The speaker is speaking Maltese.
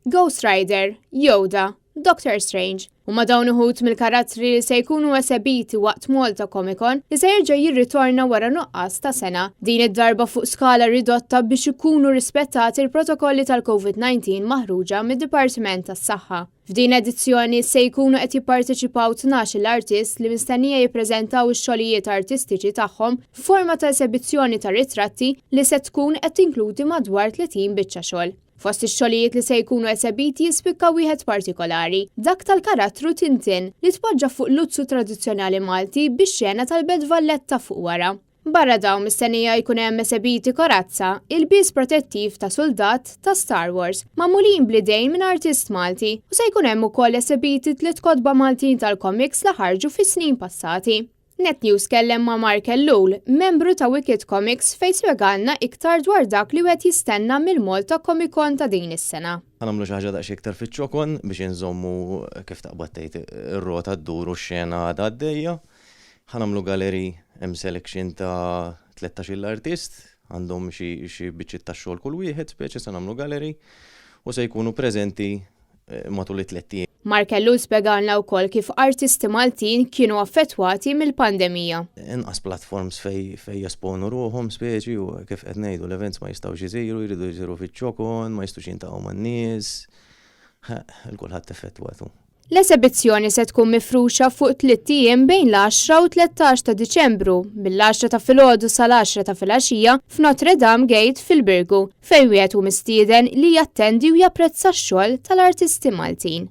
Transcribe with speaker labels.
Speaker 1: Ghost Rider, Yoda, Doctor Strange. U ma dawn uħut mill-karattri li se jkunu esebiti waqt Malta Comic Con li se jerġa' jirritorna wara nuqqas ta' sena. Din id-darba fuq skala ridotta biex ikunu rispettati l-protokolli tal-COVID-19 maħruġa mid-Dipartiment tas-Saħħa. F'din edizzjoni se jkunu qed jipparteċipaw 12 l-artist li mistennija jippreżentaw ix-xogħlijiet artistiċi tagħhom f'forma ta' esibizzjoni ta' ritratti li se tkun qed tinkludi madwar 30 biċċa xogħol. Fost ix-xogħlijiet li se jkunu esebiti jispikka wieħed partikolari, dak tal-karattru Tintin li tpoġġa fuq luzzu tradizzjonali Malti bix-xena tal-Bed Valletta fuq wara. Barra dawn mistennija jkun hemm esebiti korazza, il-biż protettiv ta' soldat ta' Star Wars, magħmulin bl-idejn minn Artisti Malti, u se jkun hemm ukoll esebiti 3 kotba Maltin tal-comics li ħarġu fis-snin passati. Net News kellem ma' Mark Ellul, membru ta' Wicked Comics, fejn spjegalna iktar dwar dak li wieħed jistenna mill-Malta Comic Con ta' din is-sena.
Speaker 2: Ħanamlu xi ħaġa daqsxejn iktar fiċ-ċokon biex inżommu kif taqbad tgħid ir-rota dduru x-xena għadha għaddejja. Ħanamlu galeri hemm selection ta' 13 artist, għandhom xi biċċiet ta' xogħol kull wieħed, speċi se nagħmlu galeri u se jkunu preżenti matul it-tliet.
Speaker 1: Mark Ellul spjegalna wkoll kif Artisti Maltin kienu affettwati mill-pandemija.
Speaker 2: Inqas platforms fej jesponu ruhom speċi u kif qed ngħidu l-events ma jistgħux isiru, jridu jsiru fiċ-ċokon, ma jistgħux jintaqgħu man-nies. Il-kulħadd effettwatu.
Speaker 1: L-esibizzjoni se tkun mifruxa fuq 3 ijiem bejn l-10 u 13 ta' Diċembru, mill-10 ta' filgħodu sal-10 ta' filgħaxija f'Notre Dame Gate fil-Birgu, fejn wieħed hu mistieden li jattendi u japprezza x-xogħol tal-Artisti Maltin.